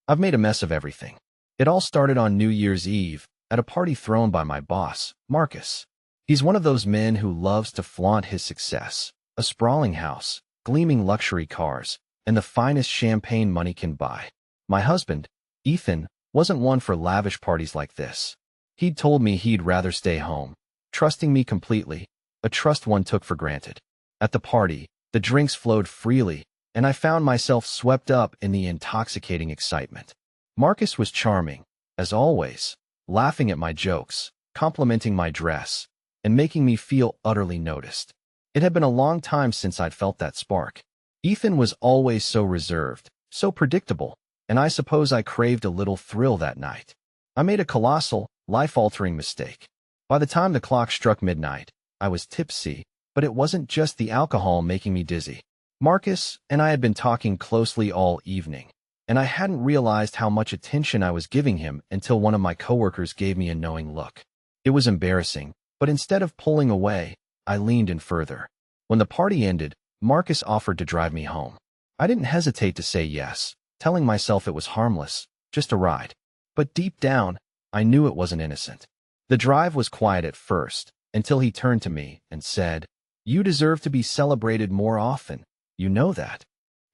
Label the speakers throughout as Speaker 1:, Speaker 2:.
Speaker 1: I've made a mess of everything. It all started on New Year's Eve, at a party thrown by my boss, Marcus. He's one of those men who loves to flaunt his success. A sprawling house, gleaming luxury cars, and the finest champagne money can buy. My husband, Ethan, wasn't one for lavish parties like this. He'd told me he'd rather stay home, trusting me completely, a trust one took for granted. At the party, the drinks flowed freely, and I found myself swept up in the intoxicating excitement. Marcus was charming, as always, laughing at my jokes, complimenting my dress, and making me feel utterly noticed. It had been a long time since I'd felt that spark. Ethan was always so reserved, so predictable, and I suppose I craved a little thrill that night. I made a colossal, life-altering mistake. By the time the clock struck midnight, I was tipsy, but it wasn't just the alcohol making me dizzy. Marcus and I had been talking closely all evening, and I hadn't realized how much attention I was giving him until one of my coworkers gave me a knowing look. It was embarrassing, but instead of pulling away, I leaned in further. When the party ended, Marcus offered to drive me home. I didn't hesitate to say yes, telling myself it was harmless, just a ride. But deep down, I knew it wasn't innocent. The drive was quiet at first, until he turned to me and said, "You deserve to be celebrated more often. You know that."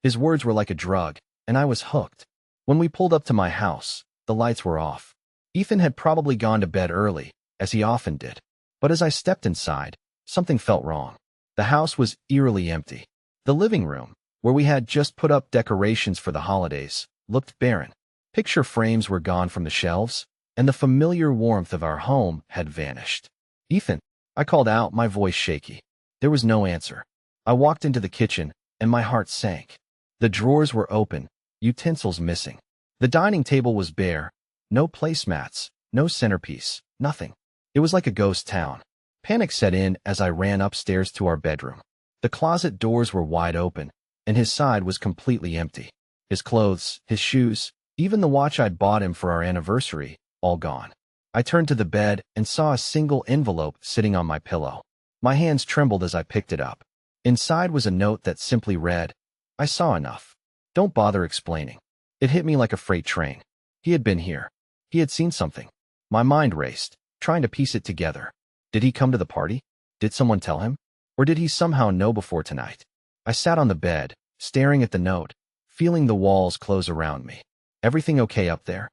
Speaker 1: His words were like a drug, and I was hooked. When we pulled up to my house, the lights were off. Ethan had probably gone to bed early, as he often did. But as I stepped inside, something felt wrong. The house was eerily empty. The living room, where we had just put up decorations for the holidays, looked barren. Picture frames were gone from the shelves, and the familiar warmth of our home had vanished. "Ethan," I called out, my voice shaky. There was no answer. I walked into the kitchen, and my heart sank. The drawers were open, utensils missing. The dining table was bare, no placemats, no centerpiece, nothing. It was like a ghost town. Panic set in as I ran upstairs to our bedroom. The closet doors were wide open, and his side was completely empty. His clothes, his shoes, even the watch I'd bought him for our anniversary, all gone. I turned to the bed and saw a single envelope sitting on my pillow. My hands trembled as I picked it up. Inside was a note that simply read, "I saw enough. Don't bother explaining." It hit me like a freight train. He had been here. He had seen something. My mind raced, trying to piece it together. Did he come to the party? Did someone tell him? Or did he somehow know before tonight? I sat on the bed, staring at the note, feeling the walls close around me. "Everything okay up there?"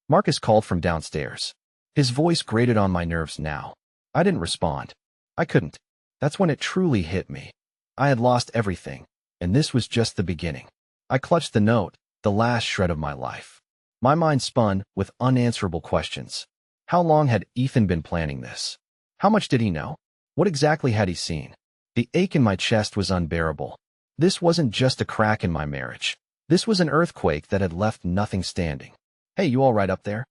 Speaker 1: Marcus called from downstairs. His voice grated on my nerves now. I didn't respond. I couldn't. That's when it truly hit me. I had lost everything, and this was just the beginning. I clutched the note, the last shred of my life. My mind spun with unanswerable questions. How long had Ethan been planning this? How much did he know? What exactly had he seen? The ache in my chest was unbearable. This wasn't just a crack in my marriage. This was an earthquake that had left nothing standing. "Hey, you all right up there?"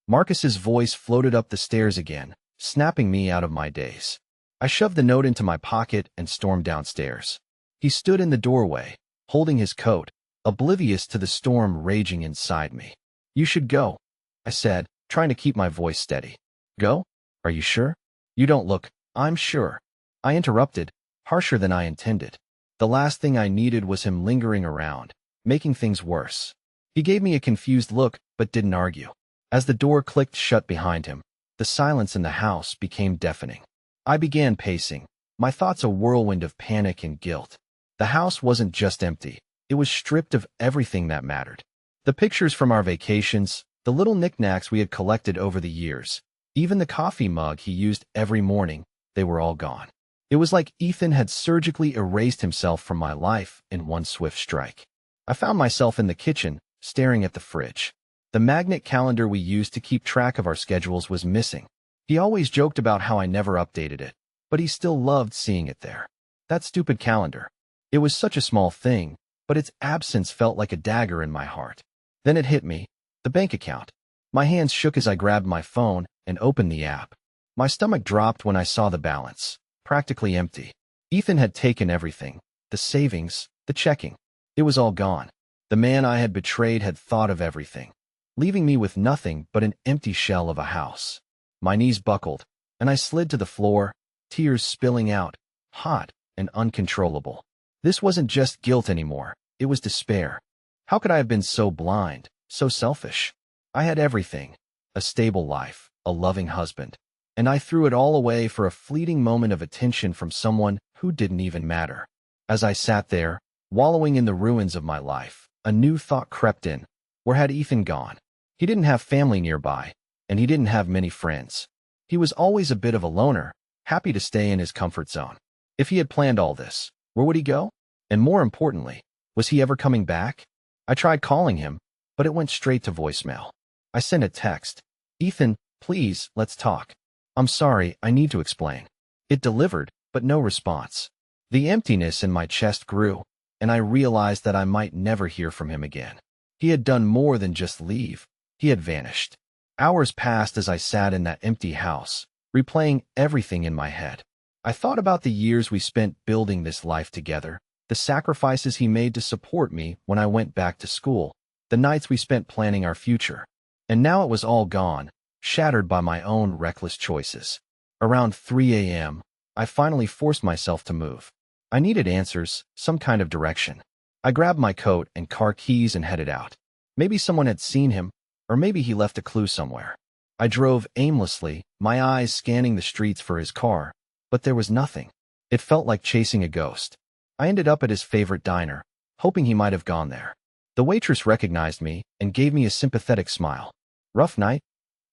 Speaker 1: Marcus's voice floated up the stairs again, snapping me out of my daze. I shoved the note into my pocket and stormed downstairs. He stood in the doorway, holding his coat, oblivious to the storm raging inside me. "You should go," I said, trying to keep my voice steady. "Go? Are you sure?" "You don't look." "I'm sure," I interrupted, harsher than I intended. The last thing I needed was him lingering around, making things worse. He gave me a confused look, but didn't argue. As the door clicked shut behind him, the silence in the house became deafening. I began pacing, my thoughts a whirlwind of panic and guilt. The house wasn't just empty, it was stripped of everything that mattered. The pictures from our vacations, the little knickknacks we had collected over the years, even the coffee mug he used every morning, they were all gone. It was like Ethan had surgically erased himself from my life in one swift strike. I found myself in the kitchen, staring at the fridge. The magnet calendar we used to keep track of our schedules was missing. He always joked about how I never updated it, but he still loved seeing it there. That stupid calendar. It was such a small thing, but its absence felt like a dagger in my heart. Then it hit me, the bank account. My hands shook as I grabbed my phone and opened the app. My stomach dropped when I saw the balance, practically empty. Ethan had taken everything, the savings, the checking. It was all gone. The man I had betrayed had thought of everything, leaving me with nothing but an empty shell of a house. My knees buckled, and I slid to the floor, tears spilling out, hot and uncontrollable. This wasn't just guilt anymore, it was despair. How could I have been so blind, So selfish. I had everything, a stable life, a loving husband, and I threw it all away for a fleeting moment of attention from someone who didn't even matter. As I sat there, wallowing in the ruins of my life, a new thought crept in. Where had Ethan gone? He didn't have family nearby, and he didn't have many friends. He was always a bit of a loner, happy to stay in his comfort zone. If he had planned all this, where would he go? And more importantly, was he ever coming back? I tried calling him, but it went straight to voicemail. I sent a text. Ethan, please, let's talk. I'm sorry, I need to explain. It delivered, but no response. The emptiness in my chest grew, and I realized that I might never hear from him again. He had done more than just leave. He had vanished. Hours passed as I sat in that empty house, replaying everything in my head. I thought about the years we spent building this life together, the sacrifices he made to support me when I went back to school, the nights we spent planning our future. And now it was all gone, shattered by my own reckless choices. Around 3 a.m., I finally forced myself to move. I needed answers, some kind of direction. I grabbed my coat and car keys and headed out. Maybe someone had seen him, or maybe he left a clue somewhere. I drove aimlessly, my eyes scanning the streets for his car, but there was nothing. It felt like chasing a ghost. I ended up at his favorite diner, hoping he might have gone there. The waitress recognized me and gave me a sympathetic smile. Rough night?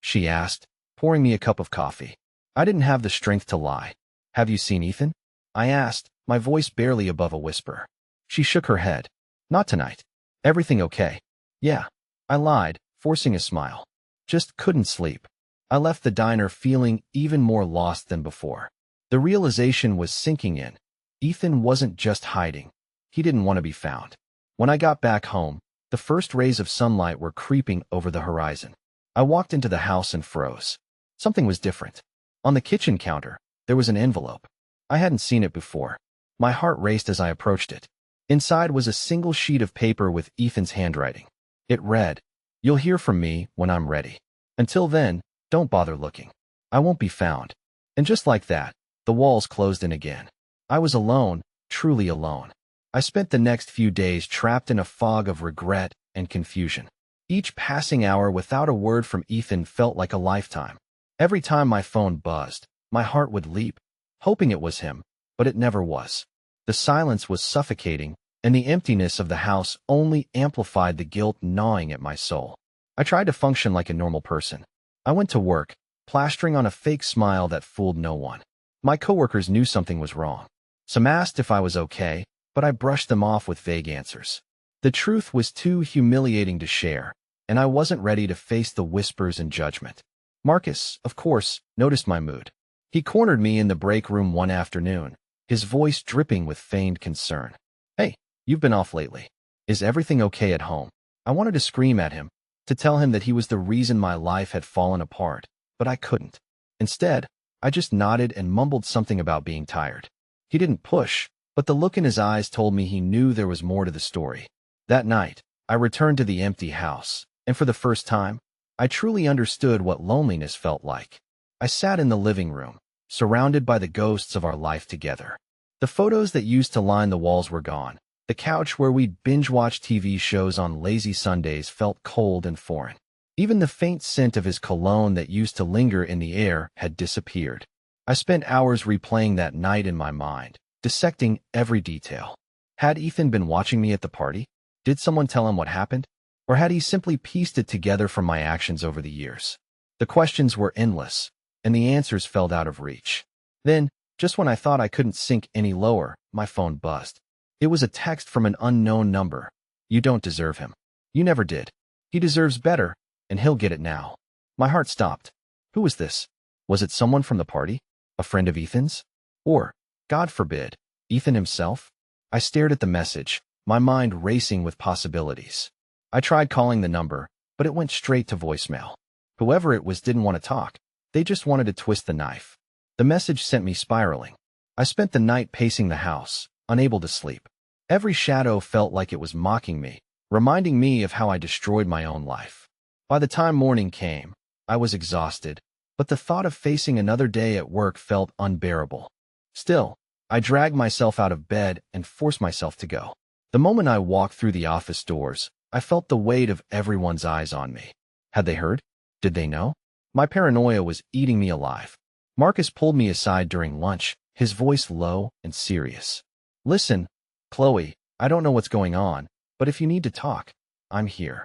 Speaker 1: She asked, pouring me a cup of coffee. I didn't have the strength to lie. Have you seen Ethan? I asked, my voice barely above a whisper. She shook her head. Not tonight. Everything okay? Yeah. I lied, forcing a smile. Just couldn't sleep. I left the diner feeling even more lost than before. The realization was sinking in. Ethan wasn't just hiding. He didn't want to be found. When I got back home, the first rays of sunlight were creeping over the horizon. I walked into the house and froze. Something was different. On the kitchen counter, there was an envelope. I hadn't seen it before. My heart raced as I approached it. Inside was a single sheet of paper with Ethan's handwriting. It read, "You'll hear from me when I'm ready. Until then, don't bother looking. I won't be found." And just like that, the walls closed in again. I was alone, truly alone. I spent the next few days trapped in a fog of regret and confusion. Each passing hour without a word from Ethan felt like a lifetime. Every time my phone buzzed, my heart would leap, hoping it was him, but it never was. The silence was suffocating, and the emptiness of the house only amplified the guilt gnawing at my soul. I tried to function like a normal person. I went to work, plastering on a fake smile that fooled no one. My coworkers knew something was wrong. Some asked if I was okay, but I brushed them off with vague answers. The truth was too humiliating to share, and I wasn't ready to face the whispers and judgment. Marcus, of course, noticed my mood. He cornered me in the break room one afternoon, his voice dripping with feigned concern. "Hey, you've been off lately. Is everything okay at home?" I wanted to scream at him, to tell him that he was the reason my life had fallen apart, but I couldn't. Instead, I just nodded and mumbled something about being tired. He didn't push, but the look in his eyes told me he knew there was more to the story. That night, I returned to the empty house, and for the first time, I truly understood what loneliness felt like. I sat in the living room, surrounded by the ghosts of our life together. The photos that used to line the walls were gone. The couch where we'd binge-watch TV shows on lazy Sundays felt cold and foreign. Even the faint scent of his cologne that used to linger in the air had disappeared. I spent hours replaying that night in my mind, dissecting every detail. Had Ethan been watching me at the party? Did someone tell him what happened? Or had he simply pieced it together from my actions over the years? The questions were endless, and the answers felt out of reach. Then, just when I thought I couldn't sink any lower, my phone buzzed. It was a text from an unknown number. "You don't deserve him. You never did. He deserves better, and he'll get it now." My heart stopped. Who was this? Was it someone from the party? A friend of Ethan's? Or, God forbid, Ethan himself? I stared at the message, my mind racing with possibilities. I tried calling the number, but it went straight to voicemail. Whoever it was didn't want to talk. They just wanted to twist the knife. The message sent me spiraling. I spent the night pacing the house, unable to sleep. Every shadow felt like it was mocking me, reminding me of how I destroyed my own life. By the time morning came, I was exhausted, but the thought of facing another day at work felt unbearable. Still, I dragged myself out of bed and forced myself to go. The moment I walked through the office doors, I felt the weight of everyone's eyes on me. Had they heard? Did they know? My paranoia was eating me alive. Marcus pulled me aside during lunch, his voice low and serious. Listen, Chloe, I don't know what's going on, but if you need to talk, I'm here.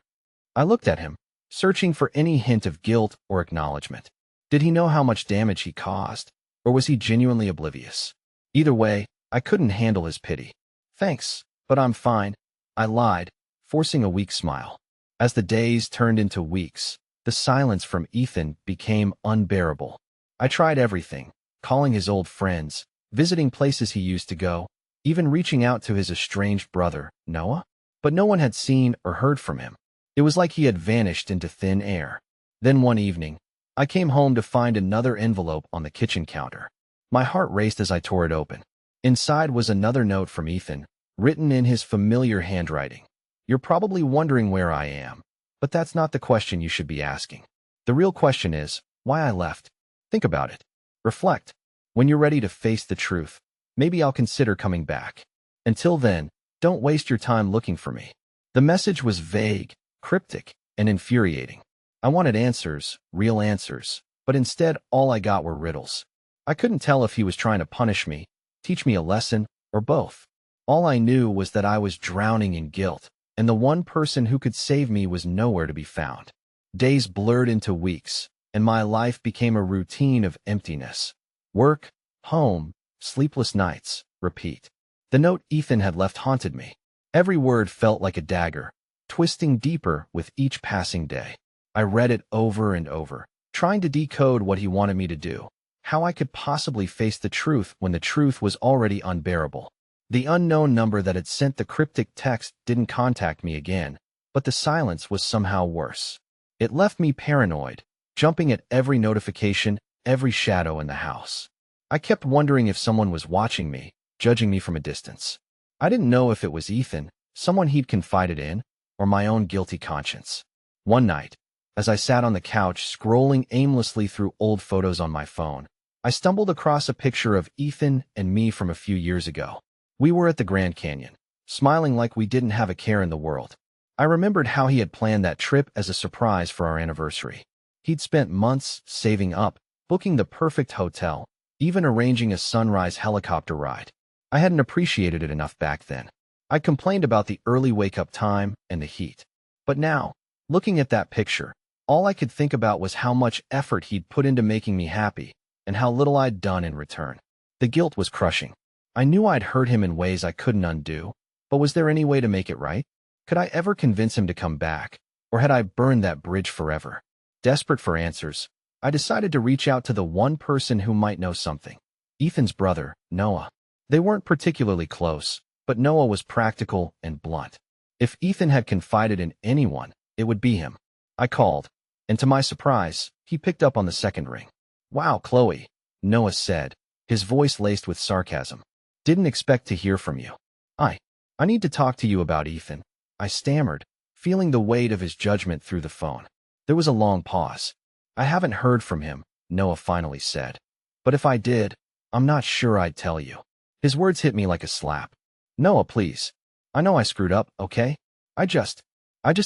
Speaker 1: I looked at him, searching for any hint of guilt or acknowledgement. Did he know how much damage he caused, or was he genuinely oblivious? Either way, I couldn't handle his pity. Thanks, but I'm fine, I lied, forcing a weak smile. As the days turned into weeks, the silence from Ethan became unbearable. I tried everything, calling his old friends, visiting places he used to go, even reaching out to his estranged brother, Noah. But no one had seen or heard from him. It was like he had vanished into thin air. Then one evening, I came home to find another envelope on the kitchen counter. My heart raced as I tore it open. Inside was another note from Ethan, written in his familiar handwriting. You're probably wondering where I am, but that's not the question you should be asking. The real question is, why I left. Think about it. Reflect. When you're ready to face the truth, maybe I'll consider coming back. Until then, don't waste your time looking for me. The message was vague, cryptic, and infuriating. I wanted answers, real answers, but instead all I got were riddles. I couldn't tell if he was trying to punish me, teach me a lesson, or both. All I knew was that I was drowning in guilt, and the one person who could save me was nowhere to be found. Days blurred into weeks, and my life became a routine of emptiness. Work, home, sleepless nights, repeat. The note Ethan had left haunted me. Every word felt like a dagger, twisting deeper with each passing day. I read it over and over, trying to decode what he wanted me to do, how I could possibly face the truth when the truth was already unbearable. The unknown number that had sent the cryptic text didn't contact me again, but the silence was somehow worse. It left me paranoid, jumping at every notification, every shadow in the house. I kept wondering if someone was watching me, judging me from a distance. I didn't know if it was Ethan, someone he'd confided in, or my own guilty conscience. One night, as I sat on the couch scrolling aimlessly through old photos on my phone, I stumbled across a picture of Ethan and me from a few years ago. We were at the Grand Canyon, smiling like we didn't have a care in the world. I remembered how he had planned that trip as a surprise for our anniversary. He'd spent months saving up, booking the perfect hotel, even arranging a sunrise helicopter ride. I hadn't appreciated it enough back then. I complained about the early wake-up time and the heat. But now, looking at that picture, all I could think about was how much effort he'd put into making me happy, and how little I'd done in return. The guilt was crushing. I knew I'd hurt him in ways I couldn't undo, but was there any way to make it right? Could I ever convince him to come back, or had I burned that bridge forever? Desperate for answers, I decided to reach out to the one person who might know something. Ethan's brother, Noah. They weren't particularly close, but Noah was practical and blunt. If Ethan had confided in anyone, it would be him. I called, and to my surprise, he picked up on the second ring. Wow, Chloe, Noah said, his voice laced with sarcasm. Didn't expect to hear from you. I need to talk to you about Ethan, I stammered, feeling the weight of his judgment through the phone. There was a long pause. I haven't heard from him, Noah finally said. But if I did, I'm not sure I'd tell you. His words hit me like a slap. Noah, please. I know I screwed up, okay? I just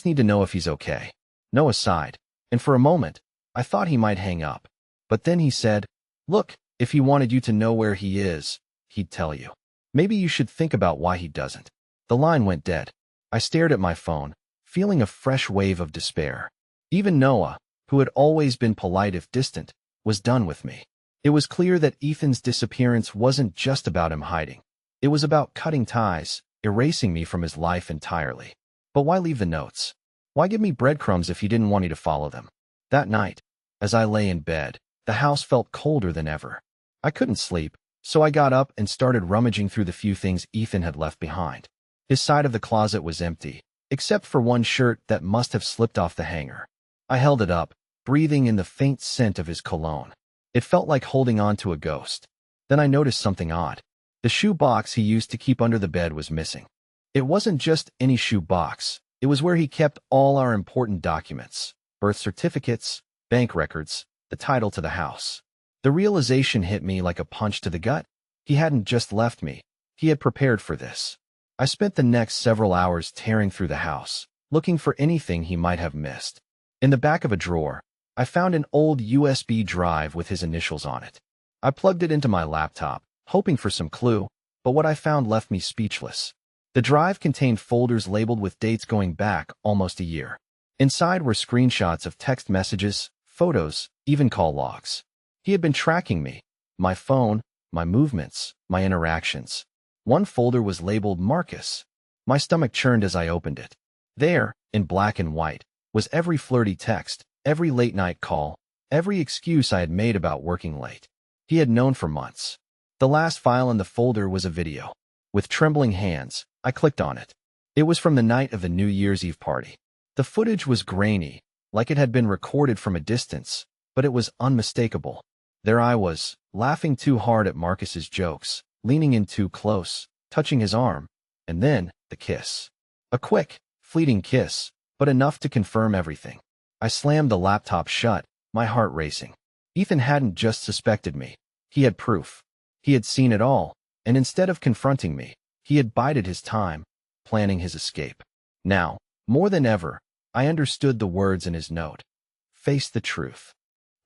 Speaker 1: need to know if he's okay. Noah sighed, and for a moment, I thought he might hang up. But then he said, look, if he wanted you to know where he is, he'd tell you. Maybe you should think about why he doesn't. The line went dead. I stared at my phone, feeling a fresh wave of despair. Even Noah, who had always been polite if distant, was done with me. It was clear that Ethan's disappearance wasn't just about him hiding. It was about cutting ties, erasing me from his life entirely. But why leave the notes? Why give me breadcrumbs if he didn't want me to follow them? That night, as I lay in bed, the house felt colder than ever. I couldn't sleep, so I got up and started rummaging through the few things Ethan had left behind. His side of the closet was empty, except for one shirt that must have slipped off the hanger. I held it up, breathing in the faint scent of his cologne. It felt like holding on to a ghost. Then I noticed something odd. The shoe box he used to keep under the bed was missing. It wasn't just any shoe box. It was where he kept all our important documents, birth certificates, bank records, the title to the house. The realization hit me like a punch to the gut. He hadn't just left me. He had prepared for this. I spent the next several hours tearing through the house, looking for anything he might have missed. In the back of a drawer, I found an old USB drive with his initials on it. I plugged it into my laptop, hoping for some clue, but what I found left me speechless. The drive contained folders labeled with dates going back almost a year. Inside were screenshots of text messages, photos, even call logs. He had been tracking me, my phone, my movements, my interactions. One folder was labeled Marcus. My stomach churned as I opened it. There, in black and white, was every flirty text, every late-night call, every excuse I had made about working late. He had known for months. The last file in the folder was a video. With trembling hands, I clicked on it. It was from the night of the New Year's Eve party. The footage was grainy, like it had been recorded from a distance, but it was unmistakable. There I was, laughing too hard at Marcus's jokes, leaning in too close, touching his arm, and then the kiss. A quick, fleeting kiss, but enough to confirm everything. I slammed the laptop shut, my heart racing. Ethan hadn't just suspected me. He had proof. He had seen it all, and instead of confronting me, he had bided his time, planning his escape. Now, more than ever, I understood the words in his note. Face the truth.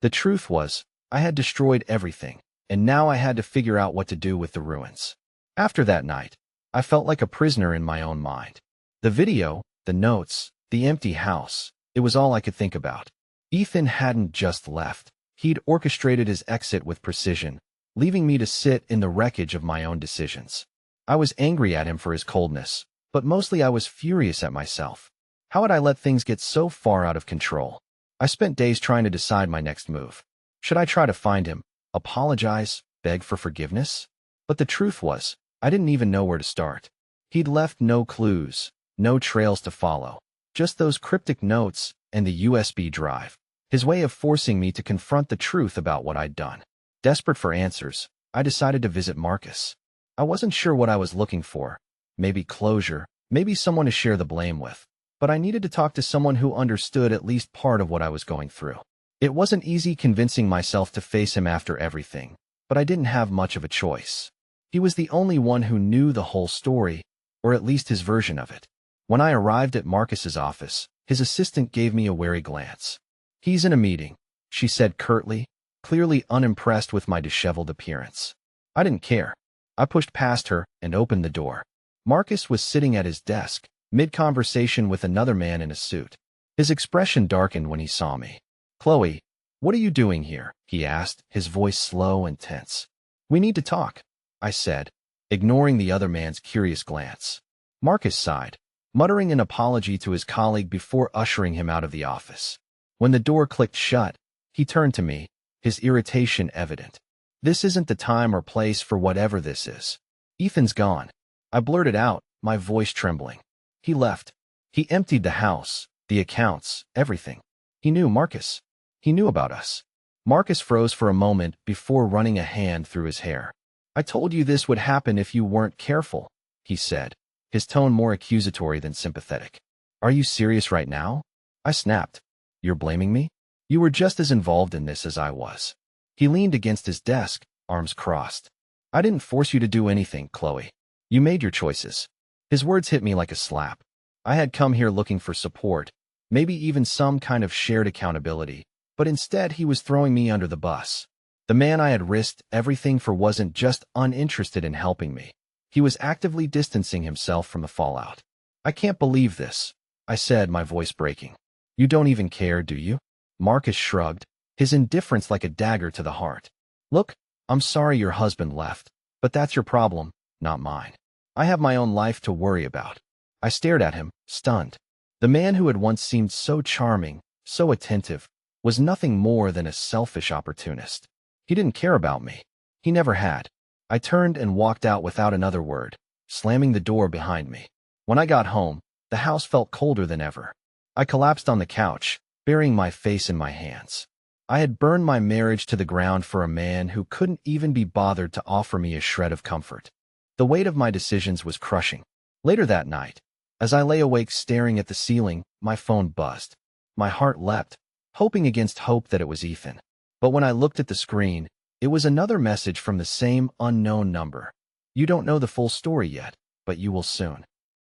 Speaker 1: The truth was, I had destroyed everything, and now I had to figure out what to do with the ruins. After that night, I felt like a prisoner in my own mind. The video, the notes, the empty house, it was all I could think about. Ethan hadn't just left. He'd orchestrated his exit with precision, leaving me to sit in the wreckage of my own decisions. I was angry at him for his coldness, but mostly I was furious at myself. How had I let things get so far out of control? I spent days trying to decide my next move. Should I try to find him, apologize, beg for forgiveness? But the truth was, I didn't even know where to start. He'd left no clues, no trails to follow, just those cryptic notes and the USB drive. His way of forcing me to confront the truth about what I'd done. Desperate for answers, I decided to visit Marcus. I wasn't sure what I was looking for. Maybe closure, maybe someone to share the blame with. But I needed to talk to someone who understood at least part of what I was going through. It wasn't easy convincing myself to face him after everything, but I didn't have much of a choice. He was the only one who knew the whole story, or at least his version of it. When I arrived at Marcus's office, his assistant gave me a wary glance. "He's in a meeting," she said curtly, clearly unimpressed with my disheveled appearance. I didn't care. I pushed past her and opened the door. Marcus was sitting at his desk, mid-conversation with another man in a suit. His expression darkened when he saw me. "Chloe, what are you doing here?" he asked, his voice slow and tense. "We need to talk," I said, ignoring the other man's curious glance. Marcus sighed, muttering an apology to his colleague before ushering him out of the office. When the door clicked shut, he turned to me, his irritation evident. "This isn't the time or place for whatever this is. Ethan's gone." I blurted out, my voice trembling. "He left. He emptied the house, the accounts, everything. He knew Marcus. He knew about us." Marcus froze for a moment before running a hand through his hair. "I told you this would happen if you weren't careful," he said, his tone more accusatory than sympathetic. "Are you serious right now?" I snapped. "You're blaming me? You were just as involved in this as I was." He leaned against his desk, arms crossed. "I didn't force you to do anything, Chloe. You made your choices." His words hit me like a slap. I had come here looking for support, maybe even some kind of shared accountability, but instead he was throwing me under the bus. The man I had risked everything for wasn't just uninterested in helping me. He was actively distancing himself from the fallout. "I can't believe this," I said, my voice breaking. "You don't even care, do you?" Marcus shrugged, his indifference like a dagger to the heart. "Look, I'm sorry your husband left, but that's your problem, not mine. I have my own life to worry about." I stared at him, stunned. The man who had once seemed so charming, so attentive, was nothing more than a selfish opportunist. He didn't care about me. He never had. I turned and walked out without another word, slamming the door behind me. When I got home, the house felt colder than ever. I collapsed on the couch, burying my face in my hands. I had burned my marriage to the ground for a man who couldn't even be bothered to offer me a shred of comfort. The weight of my decisions was crushing. Later that night, as I lay awake staring at the ceiling, my phone buzzed. My heart leapt, hoping against hope that it was Ethan. But when I looked at the screen, it was another message from the same unknown number. "You don't know the full story yet, but you will soon."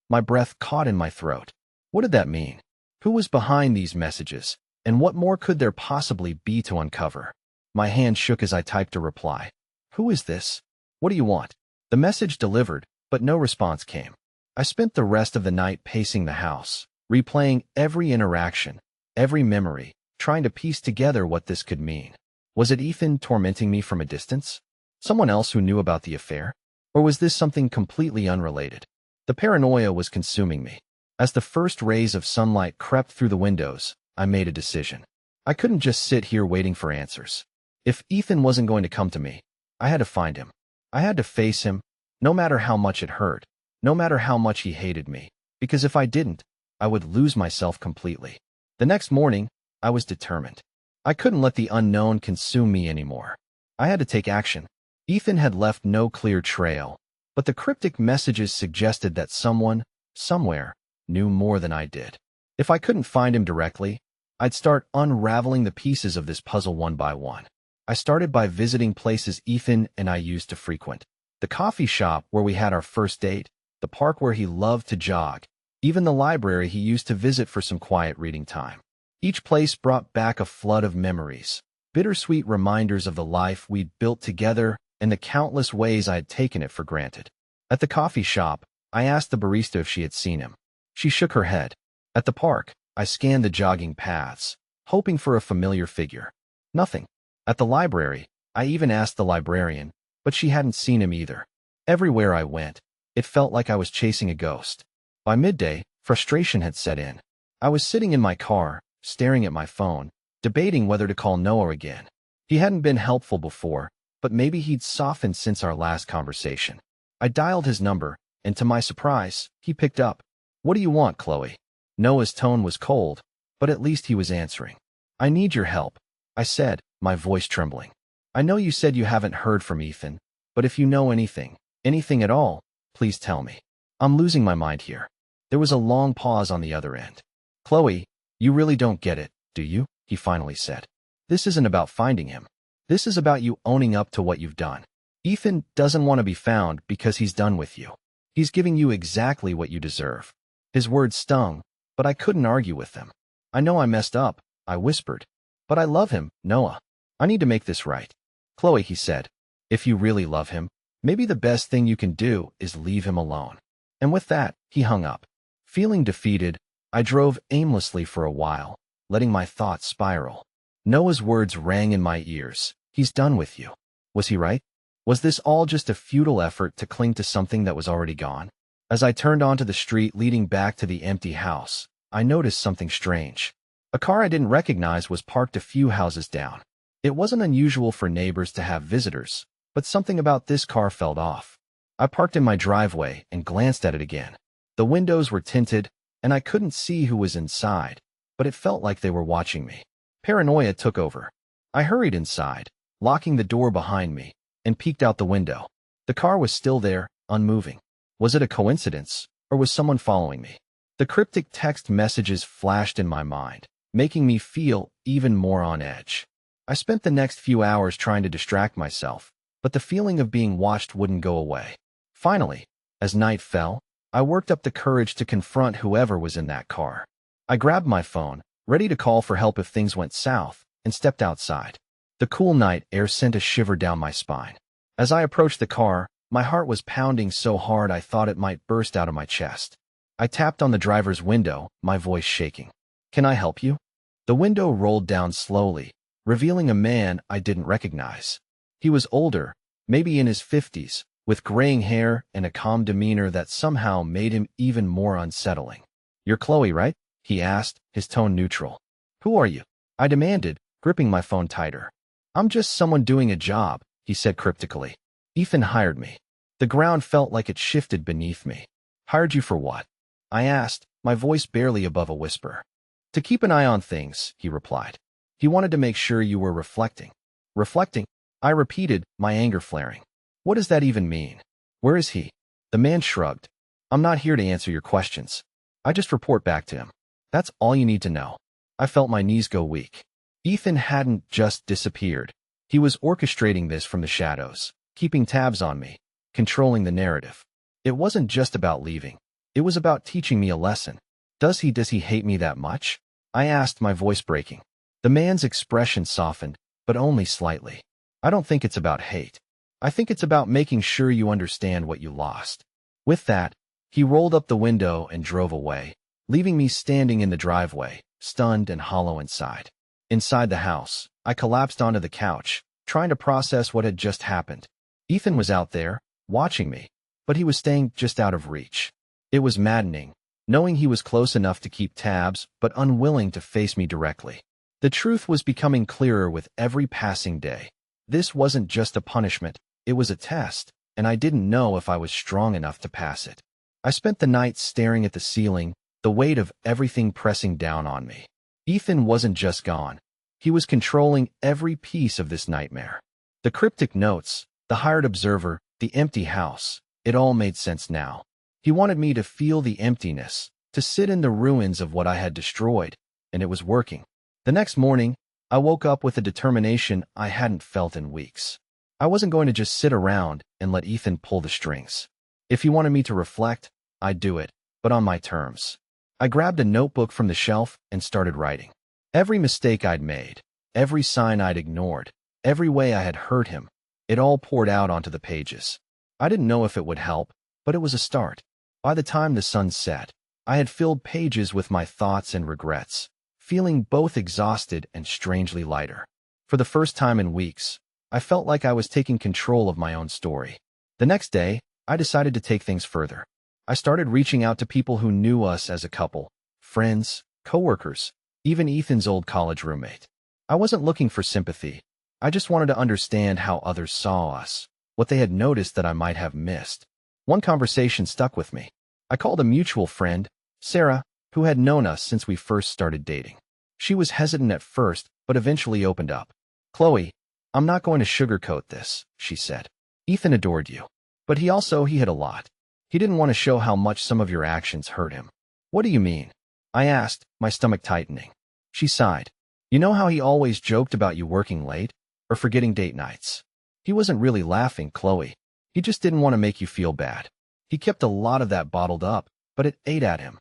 Speaker 1: My breath caught in my throat. What did that mean? Who was behind these messages? And what more could there possibly be to uncover? My hand shook as I typed a reply. Who is this? What do you want? The message delivered, but no response came. I spent the rest of the night pacing the house, replaying every interaction, every memory, trying to piece together what this could mean. Was it Ethan tormenting me from a distance? Someone else who knew about the affair? Or was this something completely unrelated? The paranoia was consuming me. As the first rays of sunlight crept through the windows, I made a decision. I couldn't just sit here waiting for answers. If Ethan wasn't going to come to me, I had to find him. I had to face him, no matter how much it hurt, no matter how much he hated me, because if I didn't, I would lose myself completely. The next morning, I was determined. I couldn't let the unknown consume me anymore. I had to take action. Ethan had left no clear trail, but the cryptic messages suggested that someone, somewhere, knew more than I did. If I couldn't find him directly, I'd start unraveling the pieces of this puzzle one by one. I started by visiting places Ethan and I used to frequent. The coffee shop where we had our first date, the park where he loved to jog, even the library he used to visit for some quiet reading time. Each place brought back a flood of memories, bittersweet reminders of the life we'd built together and the countless ways I had taken it for granted. At the coffee shop, I asked the barista if she had seen him. She shook her head. At the park, I scanned the jogging paths, hoping for a familiar figure. Nothing. At the library, I even asked the librarian, but she hadn't seen him either. Everywhere I went, it felt like I was chasing a ghost. By midday, frustration had set in. I was sitting in my car, staring at my phone, debating whether to call Noah again. He hadn't been helpful before, but maybe he'd softened since our last conversation. I dialed his number, and to my surprise, he picked up. What do you want, Chloe? Noah's tone was cold, but at least he was answering. I need your help, I said, my voice trembling. I know you said you haven't heard from Ethan, but if you know anything at all, please tell me. I'm losing my mind here. There was a long pause on the other end. Chloe, you really don't get it, do you? He finally said. This isn't about finding him. This is about you owning up to what you've done. Ethan doesn't want to be found because he's done with you. He's giving you exactly what you deserve. His words stung, but I couldn't argue with them. I know I messed up, I whispered. But I love him, Noah. I need to make this right. Chloe, he said, if you really love him, maybe the best thing you can do is leave him alone. And with that, he hung up. Feeling defeated, I drove aimlessly for a while, letting my thoughts spiral. Noah's words rang in my ears. He's done with you. Was he right? Was this all just a futile effort to cling to something that was already gone? As I turned onto the street leading back to the empty house, I noticed something strange. A car I didn't recognize was parked a few houses down. It wasn't unusual for neighbors to have visitors, but something about this car felt off. I parked in my driveway and glanced at it again. The windows were tinted, and I couldn't see who was inside, but it felt like they were watching me. Paranoia took over. I hurried inside, locking the door behind me, and peeked out the window. The car was still there, unmoving. Was it a coincidence, or was someone following me? The cryptic text messages flashed in my mind, making me feel even more on edge. I spent the next few hours trying to distract myself, but the feeling of being watched wouldn't go away. Finally, as night fell, I worked up the courage to confront whoever was in that car. I grabbed my phone, ready to call for help if things went south, and stepped outside. The cool night air sent a shiver down my spine. As I approached the car, my heart was pounding so hard I thought it might burst out of my chest. I tapped on the driver's window, my voice shaking. Can I help you? The window rolled down slowly, revealing a man I didn't recognize. He was older, maybe in his 50s, with graying hair and a calm demeanor that somehow made him even more unsettling. You're Chloe, right? He asked, his tone neutral. Who are you? I demanded, gripping my phone tighter. I'm just someone doing a job, he said cryptically. Ethan hired me. The ground felt like it shifted beneath me. Hired you for what? I asked, my voice barely above a whisper. To keep an eye on things, he replied. He wanted to make sure you were reflecting. Reflecting? I repeated, my anger flaring. What does that even mean? Where is he? The man shrugged. I'm not here to answer your questions. I just report back to him. That's all you need to know. I felt my knees go weak. Ethan hadn't just disappeared. He was orchestrating this from the shadows, keeping tabs on me, controlling the narrative. It wasn't just about leaving. It was about teaching me a lesson. Does he hate me that much? I asked, my voice breaking. The man's expression softened, but only slightly. I don't think it's about hate. I think it's about making sure you understand what you lost. With that, he rolled up the window and drove away, leaving me standing in the driveway, stunned and hollow inside. Inside the house, I collapsed onto the couch, trying to process what had just happened. Ethan was out there, watching me, but he was staying just out of reach. It was maddening, knowing he was close enough to keep tabs, but unwilling to face me directly. The truth was becoming clearer with every passing day. This wasn't just a punishment, it was a test, and I didn't know if I was strong enough to pass it. I spent the night staring at the ceiling, the weight of everything pressing down on me. Ethan wasn't just gone. He was controlling every piece of this nightmare. The cryptic notes, the hired observer, the empty house, it all made sense now. He wanted me to feel the emptiness, to sit in the ruins of what I had destroyed, and it was working. The next morning, I woke up with a determination I hadn't felt in weeks. I wasn't going to just sit around and let Ethan pull the strings. If he wanted me to reflect, I'd do it, but on my terms. I grabbed a notebook from the shelf and started writing. Every mistake I'd made, every sign I'd ignored, every way I had hurt him, it all poured out onto the pages. I didn't know if it would help, but it was a start. By the time the sun set, I had filled pages with my thoughts and regrets, feeling both exhausted and strangely lighter. For the first time in weeks, I felt like I was taking control of my own story. The next day, I decided to take things further. I started reaching out to people who knew us as a couple, friends, coworkers, even Ethan's old college roommate. I wasn't looking for sympathy. I just wanted to understand how others saw us, what they had noticed that I might have missed. One conversation stuck with me. I called a mutual friend, Sarah, who had known us since we first started dating. She was hesitant at first, but eventually opened up. "Chloe, I'm not going to sugarcoat this," she said. "Ethan adored you. But he had a lot. He didn't want to show how much some of your actions hurt him." "What do you mean?" I asked, my stomach tightening. She sighed. "You know how he always joked about you working late? Or forgetting date nights? He wasn't really laughing, Chloe. He just didn't want to make you feel bad. He kept a lot of that bottled up, but it ate at him."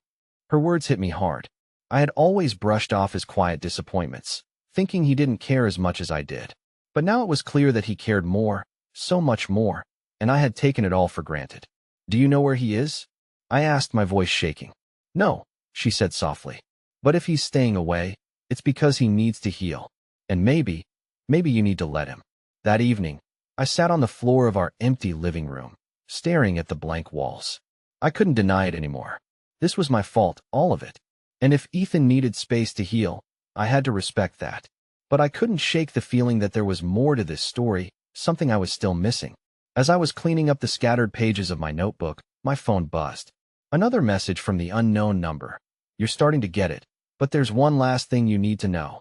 Speaker 1: Her words hit me hard. I had always brushed off his quiet disappointments, thinking he didn't care as much as I did. But now it was clear that he cared more, so much more, and I had taken it all for granted. "Do you know where he is?" I asked, my voice shaking. "No," she said softly. "But if he's staying away, it's because he needs to heal. And maybe you need to let him." That evening, I sat on the floor of our empty living room, staring at the blank walls. I couldn't deny it anymore. This was my fault, all of it. And if Ethan needed space to heal, I had to respect that. But I couldn't shake the feeling that there was more to this story, something I was still missing. As I was cleaning up the scattered pages of my notebook, my phone buzzed. Another message from the unknown number. "You're starting to get it, but there's one last thing you need to know."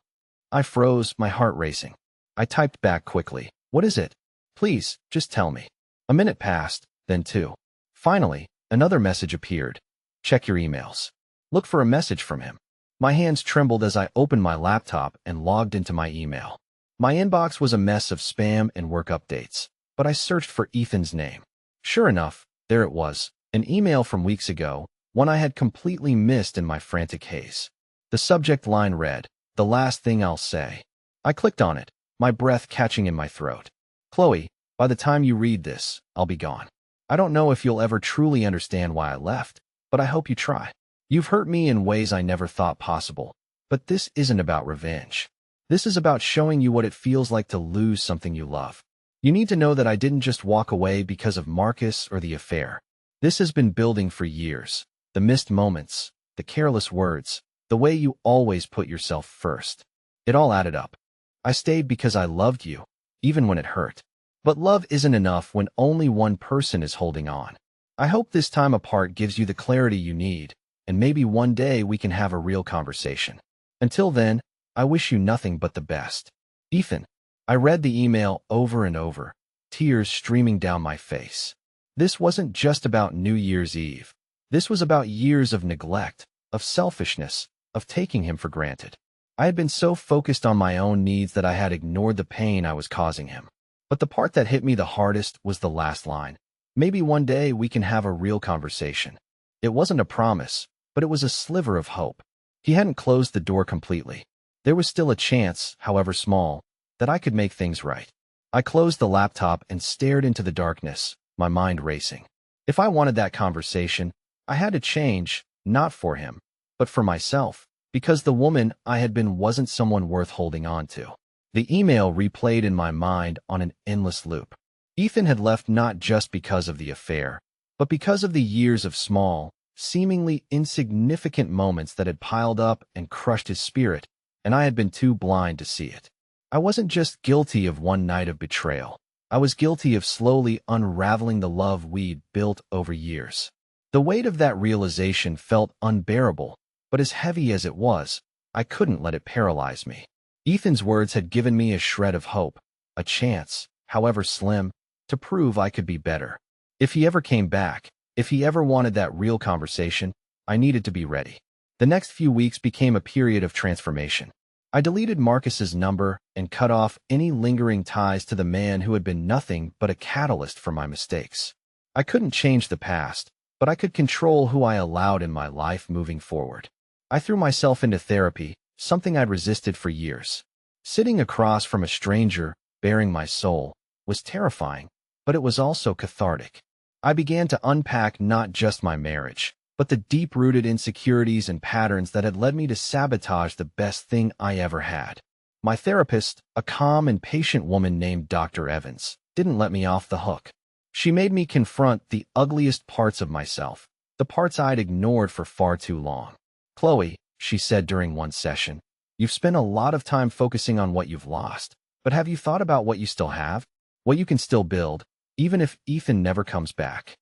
Speaker 1: I froze, my heart racing. I typed back quickly. "What is it? Please, just tell me." A minute passed, then two. Finally, another message appeared. "Check your emails. Look for a message from him." My hands trembled as I opened my laptop and logged into my email. My inbox was a mess of spam and work updates, but I searched for Ethan's name. Sure enough, there it was, an email from weeks ago, one I had completely missed in my frantic haze. The subject line read, "The last thing I'll say." I clicked on it, my breath catching in my throat. "Chloe, by the time you read this, I'll be gone. I don't know if you'll ever truly understand why I left, but I hope you try. You've hurt me in ways I never thought possible, but this isn't about revenge. This is about showing you what it feels like to lose something you love. You need to know that I didn't just walk away because of Marcus or the affair. This has been building for years. The missed moments, the careless words, the way you always put yourself first. It all added up. I stayed because I loved you, even when it hurt. But love isn't enough when only one person is holding on. I hope this time apart gives you the clarity you need, and maybe one day we can have a real conversation. Until then, I wish you nothing but the best. Ethan." I read the email over and over, tears streaming down my face. This wasn't just about New Year's Eve. This was about years of neglect, of selfishness, of taking him for granted. I had been so focused on my own needs that I had ignored the pain I was causing him. But the part that hit me the hardest was the last line. "Maybe one day we can have a real conversation." It wasn't a promise, but it was a sliver of hope. He hadn't closed the door completely. There was still a chance, however small, that I could make things right. I closed the laptop and stared into the darkness, my mind racing. If I wanted that conversation, I had to change, not for him, but for myself, because the woman I had been wasn't someone worth holding on to. The email replayed in my mind on an endless loop. Ethan had left not just because of the affair, but because of the years of small, seemingly insignificant moments that had piled up and crushed his spirit, and I had been too blind to see it. I wasn't just guilty of one night of betrayal. I was guilty of slowly unraveling the love we'd built over years. The weight of that realization felt unbearable, but as heavy as it was, I couldn't let it paralyze me. Ethan's words had given me a shred of hope, a chance, however slim, to prove I could be better. If he ever came back, if he ever wanted that real conversation, I needed to be ready. The next few weeks became a period of transformation. I deleted Marcus's number and cut off any lingering ties to the man who had been nothing but a catalyst for my mistakes. I couldn't change the past, but I could control who I allowed in my life moving forward. I threw myself into therapy, something I'd resisted for years. Sitting across from a stranger, bearing my soul, was terrifying, but it was also cathartic. I began to unpack not just my marriage, but the deep-rooted insecurities and patterns that had led me to sabotage the best thing I ever had. My therapist, a calm and patient woman named Dr. Evans, didn't let me off the hook. She made me confront the ugliest parts of myself, the parts I'd ignored for far too long. "Chloe," she said during one session, "you've spent a lot of time focusing on what you've lost, but have you thought about what you still have? What you can still build, even if Ethan never comes back?"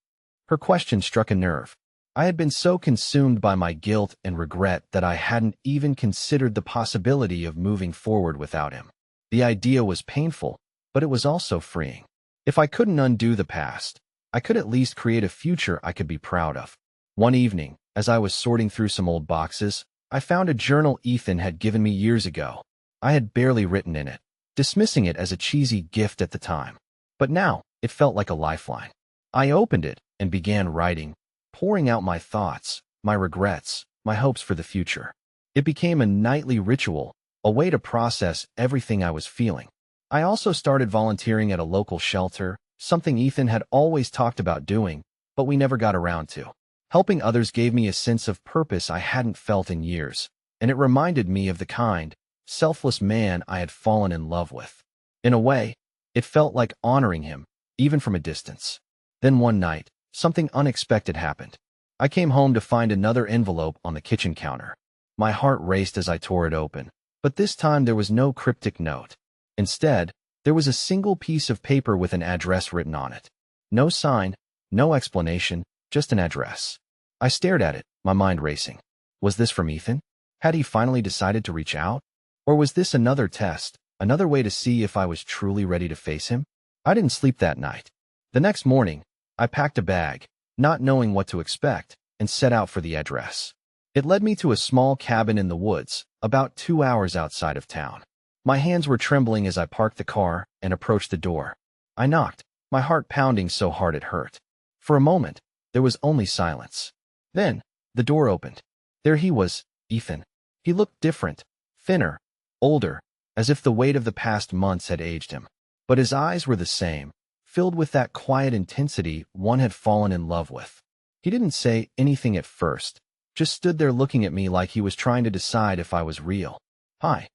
Speaker 1: Her question struck a nerve. I had been so consumed by my guilt and regret that I hadn't even considered the possibility of moving forward without him. The idea was painful, but it was also freeing. If I couldn't undo the past, I could at least create a future I could be proud of. One evening, as I was sorting through some old boxes, I found a journal Ethan had given me years ago. I had barely written in it, dismissing it as a cheesy gift at the time. But now, it felt like a lifeline. I opened it and began writing, pouring out my thoughts, my regrets, my hopes for the future. It became a nightly ritual, a way to process everything I was feeling. I also started volunteering at a local shelter, something Ethan had always talked about doing, but we never got around to. Helping others gave me a sense of purpose I hadn't felt in years, and it reminded me of the kind, selfless man I had fallen in love with. In a way, it felt like honoring him, even from a distance. Then one night, something unexpected happened. I came home to find another envelope on the kitchen counter. My heart raced as I tore it open, but this time there was no cryptic note. Instead, there was a single piece of paper with an address written on it. No sign, no explanation, just an address. I stared at it, my mind racing. Was this from Ethan? Had he finally decided to reach out? Or was this another test, another way to see if I was truly ready to face him? I didn't sleep that night. The next morning, I packed a bag, not knowing what to expect, and set out for the address. It led me to a small cabin in the woods, about 2 hours outside of town. My hands were trembling as I parked the car and approached the door. I knocked, my heart pounding so hard it hurt. For a moment, there was only silence. Then, the door opened. There he was, Ethan. He looked different, thinner, older, as if the weight of the past months had aged him. But his eyes were the same, filled with that quiet intensity one had fallen in love with. He didn't say anything at first, just stood there looking at me like he was trying to decide if I was real. "Hi,"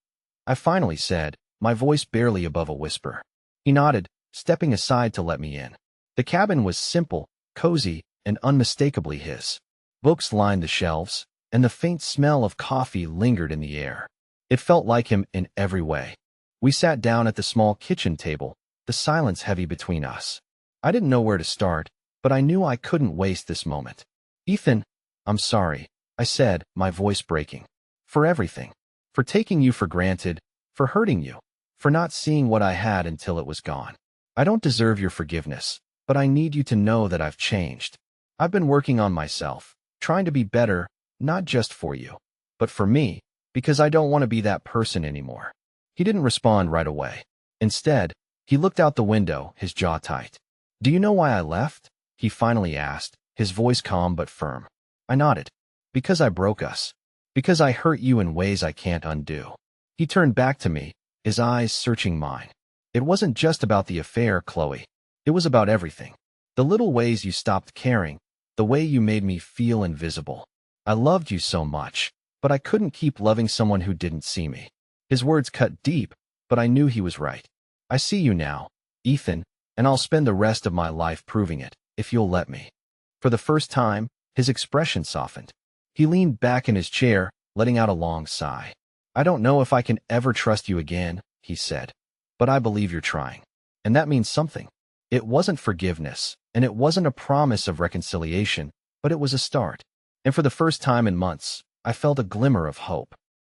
Speaker 1: I finally said, my voice barely above a whisper. He nodded, stepping aside to let me in. The cabin was simple, cozy, and unmistakably his. Books lined the shelves, and the faint smell of coffee lingered in the air. It felt like him in every way. We sat down at the small kitchen table, the silence heavy between us. I didn't know where to start, but I knew I couldn't waste this moment. "Ethan, I'm sorry," I said, my voice breaking. "For everything. For taking you for granted, for hurting you, for not seeing what I had until it was gone. I don't deserve your forgiveness, but I need you to know that I've changed. I've been working on myself, trying to be better, not just for you, but for me, because I don't want to be that person anymore." He didn't respond right away. Instead, he looked out the window, his jaw tight. "Do you know why I left?" he finally asked, his voice calm but firm. I nodded. Because I broke us. Because I hurt you in ways I can't undo. He turned back to me, his eyes searching mine. It wasn't just about the affair, Chloe. It was about everything. The little ways you stopped caring, the way you made me feel invisible. I loved you so much, but I couldn't keep loving someone who didn't see me. His words cut deep, but I knew he was right. I see you now, Ethan, and I'll spend the rest of my life proving it, if you'll let me. For the first time, his expression softened. He leaned back in his chair, letting out a long sigh. I don't know if I can ever trust you again, he said, but I believe you're trying. And that means something. It wasn't forgiveness, and it wasn't a promise of reconciliation, but it was a start. And for the first time in months, I felt a glimmer of hope.